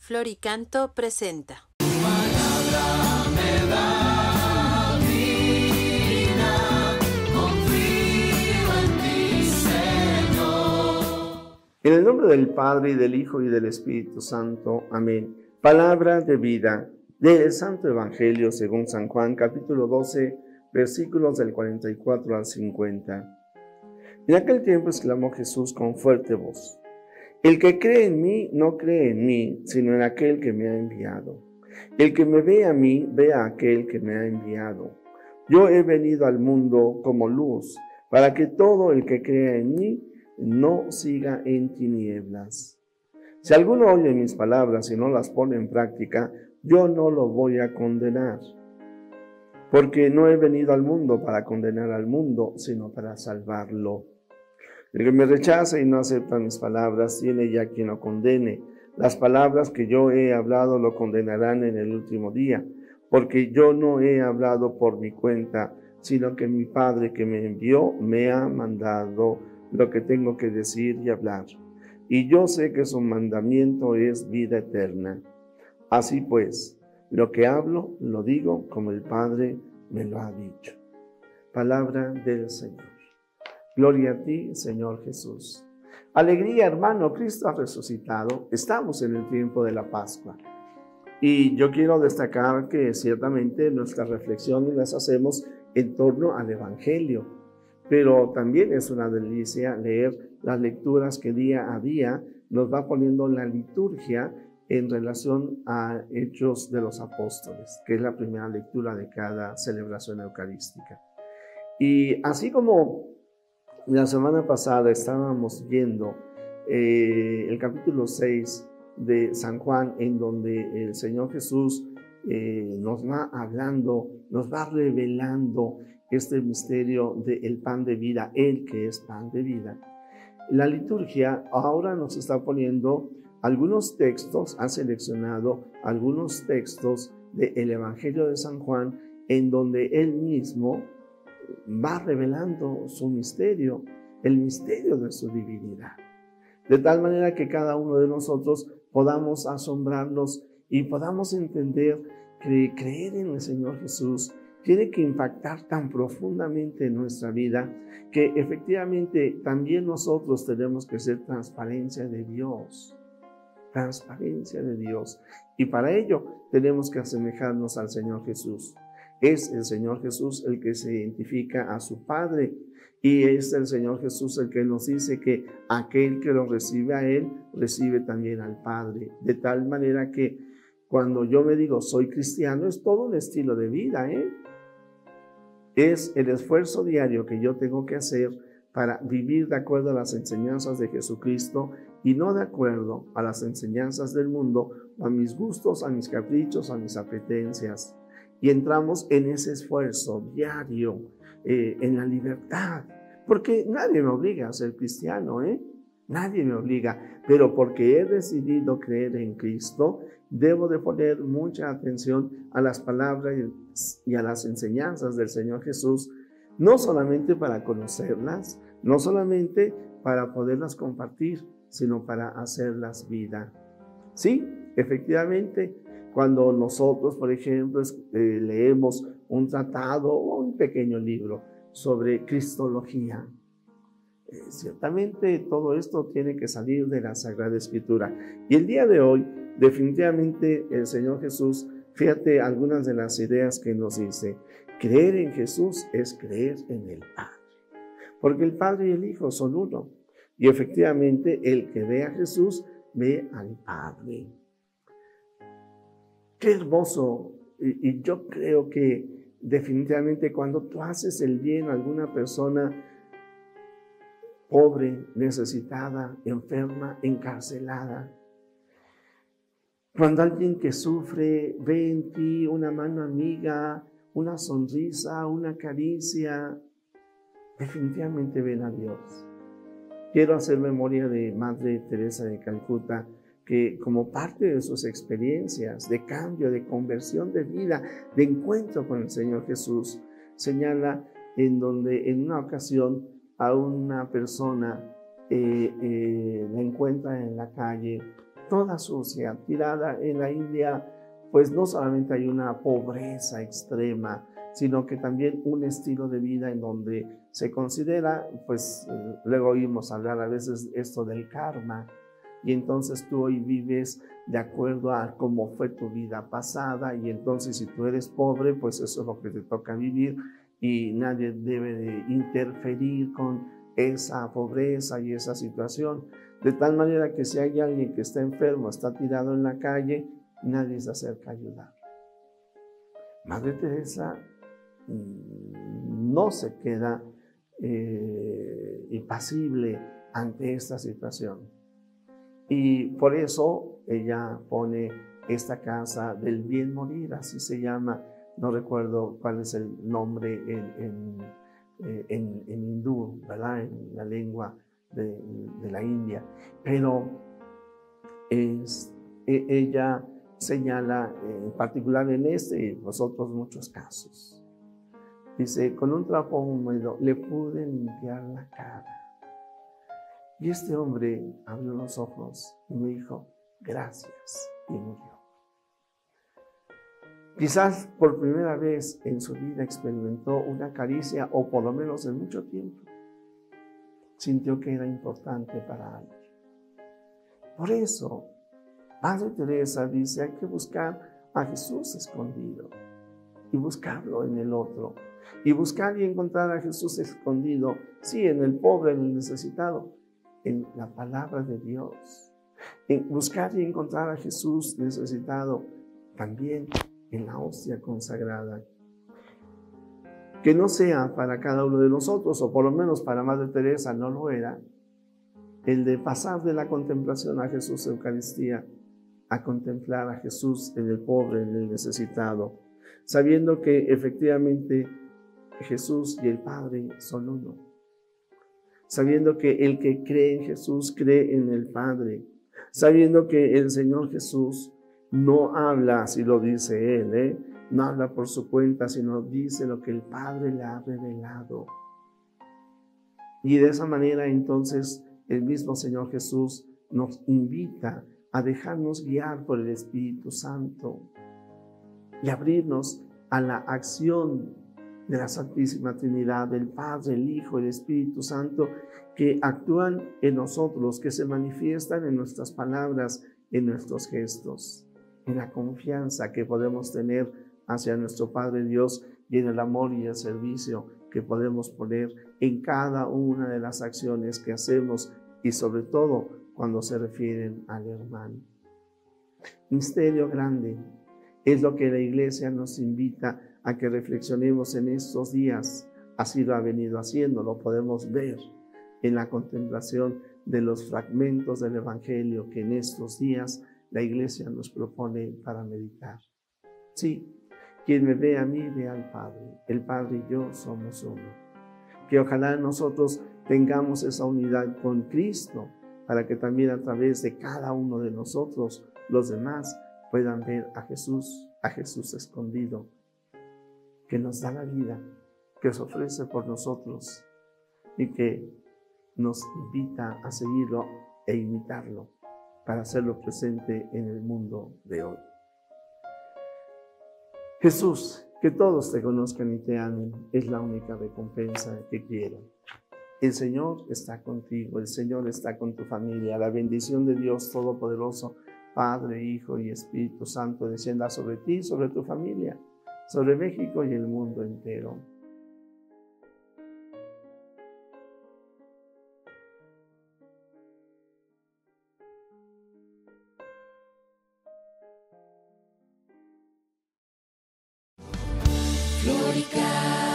Floricanto presenta. Palabra me da vida, confío en ti, Señor. En el nombre del Padre, y del Hijo, y del Espíritu Santo. Amén. Palabra de vida del Santo Evangelio según San Juan, capítulo 12, versículos del 44 al 50. En aquel tiempo exclamó Jesús con fuerte voz: El que cree en mí, no cree en mí, sino en aquel que me ha enviado. El que me ve a mí, ve a aquel que me ha enviado. Yo he venido al mundo como luz, para que todo el que crea en mí no siga en tinieblas. Si alguno oye mis palabras y no las pone en práctica, yo no lo voy a condenar, porque no he venido al mundo para condenar al mundo, sino para salvarlo. El que me rechaza y no acepta mis palabras, tiene ya quien lo condene. Las palabras que yo he hablado lo condenarán en el último día, porque yo no he hablado por mi cuenta, sino que mi Padre que me envió me ha mandado lo que tengo que decir y hablar. Y yo sé que su mandamiento es vida eterna. Así pues, lo que hablo, lo digo como el Padre me lo ha dicho. Palabra del Señor. Gloria a ti, Señor Jesús. Alegría, hermano, Cristo ha resucitado. Estamos en el tiempo de la Pascua. Y yo quiero destacar que ciertamente nuestras reflexiones las hacemos en torno al Evangelio. Pero también es una delicia leer las lecturas que día a día nos va poniendo la liturgia en relación a Hechos de los Apóstoles, que es la primera lectura de cada celebración eucarística. Y así como la semana pasada estábamos viendo el capítulo 6 de San Juan, en donde el Señor Jesús nos va hablando, nos va revelando este misterio del pan de vida, Él que es pan de vida. La liturgia ahora nos está poniendo algunos textos, ha seleccionado algunos textos del Evangelio de San Juan, en donde Él mismo va revelando su misterio, el misterio de su divinidad. De tal manera que cada uno de nosotros podamos asombrarnos y podamos entender que creer en el Señor Jesús tiene que impactar tan profundamente en nuestra vida que efectivamente también nosotros tenemos que ser transparencia de Dios. Transparencia de Dios. Y para ello tenemos que asemejarnos al Señor Jesús. Es el Señor Jesús el que se identifica a su Padre, y es el Señor Jesús el que nos dice que aquel que lo recibe a Él, recibe también al Padre. De tal manera que cuando yo me digo soy cristiano, es todo un estilo de vida, Es el esfuerzo diario que yo tengo que hacer para vivir de acuerdo a las enseñanzas de Jesucristo y no de acuerdo a las enseñanzas del mundo, a mis gustos, a mis caprichos, a mis apetencias. Y entramos en ese esfuerzo diario, en la libertad, porque nadie me obliga a ser cristiano, Nadie me obliga, pero porque he decidido creer en Cristo, debo de poner mucha atención a las palabras y a las enseñanzas del Señor Jesús, no solamente para conocerlas, no solamente para poderlas compartir, sino para hacerlas vida. Sí, efectivamente, cuando nosotros, por ejemplo, leemos un tratado o un pequeño libro sobre cristología, ciertamente todo esto tiene que salir de la Sagrada Escritura. Y el día de hoy, definitivamente, el Señor Jesús, fíjate algunas de las ideas que nos dice. Creer en Jesús es creer en el Padre, porque el Padre y el Hijo son uno. Y efectivamente, el que ve a Jesús, ve al Padre. Qué hermoso. Y yo creo que definitivamente cuando tú haces el bien a alguna persona pobre, necesitada, enferma, encarcelada, cuando alguien que sufre ve en ti una mano amiga, una sonrisa, una caricia, definitivamente ven a Dios. Quiero hacer memoria de Madre Teresa de Calcuta, que como parte de sus experiencias de cambio, de conversión de vida, de encuentro con el Señor Jesús, señala en donde en una ocasión a una persona la encuentra en la calle toda sucia, tirada en la India. Pues no solamente hay una pobreza extrema, sino que también un estilo de vida en donde se considera, pues luego oímos hablar a veces esto del karma, y entonces tú hoy vives de acuerdo a cómo fue tu vida pasada, y entonces si tú eres pobre, pues eso es lo que te toca vivir, y nadie debe de interferir con esa pobreza y esa situación, de tal manera que si hay alguien que está enfermo, está tirado en la calle, nadie se acerca a ayudar. Madre Teresa no se queda impasible ante esta situación. Y por eso ella pone esta casa del bien morir, así se llama. No recuerdo cuál es el nombre en hindú, ¿verdad? En la lengua de la India. Pero ella señala en particular en este y los otros muchos casos. Dice, con un trapo húmedo le pude limpiar la cara. Y este hombre abrió los ojos y me dijo, gracias, y murió. Quizás por primera vez en su vida experimentó una caricia, o por lo menos en mucho tiempo, sintió que era importante para alguien. Por eso, Madre Teresa dice, hay que buscar a Jesús escondido y buscarlo en el otro. Y buscar y encontrar a Jesús escondido, sí, en el pobre, en el necesitado, en la palabra de Dios. En buscar y encontrar a Jesús necesitado también en la hostia consagrada. Que no sea para cada uno de nosotros, o por lo menos para Madre Teresa no lo era, el de pasar de la contemplación a Jesús Eucaristía a contemplar a Jesús en el pobre, en el necesitado, sabiendo que efectivamente Jesús y el Padre son uno, sabiendo que el que cree en Jesús cree en el Padre, sabiendo que el Señor Jesús no habla si lo dice Él, no habla por su cuenta, sino dice lo que el Padre le ha revelado. Y de esa manera entonces el mismo Señor Jesús nos invita a dejarnos guiar por el Espíritu Santo y abrirnos a la acción de la Santísima Trinidad, del Padre, el Hijo, el Espíritu Santo, que actúan en nosotros, que se manifiestan en nuestras palabras, en nuestros gestos, en la confianza que podemos tener hacia nuestro Padre Dios y en el amor y el servicio que podemos poner en cada una de las acciones que hacemos, y sobre todo cuando se refieren al hermano. Misterio grande es lo que la Iglesia nos invita a que reflexionemos en estos días. Así lo ha venido haciendo, lo podemos ver en la contemplación de los fragmentos del Evangelio que en estos días la Iglesia nos propone para meditar. Sí, quien me ve a mí, ve al Padre. El Padre y yo somos uno. Que ojalá nosotros tengamos esa unidad con Cristo, para que también a través de cada uno de nosotros, los demás puedan ver a Jesús escondido, que nos da la vida, que se ofrece por nosotros y que nos invita a seguirlo e imitarlo para hacerlo presente en el mundo de hoy. Jesús, que todos te conozcan y te amen, es la única recompensa que quiero. El Señor está contigo, el Señor está con tu familia. La bendición de Dios Todopoderoso, Padre, Hijo y Espíritu Santo, descienda sobre ti, sobre tu familia, sobre México y el mundo entero. Florica.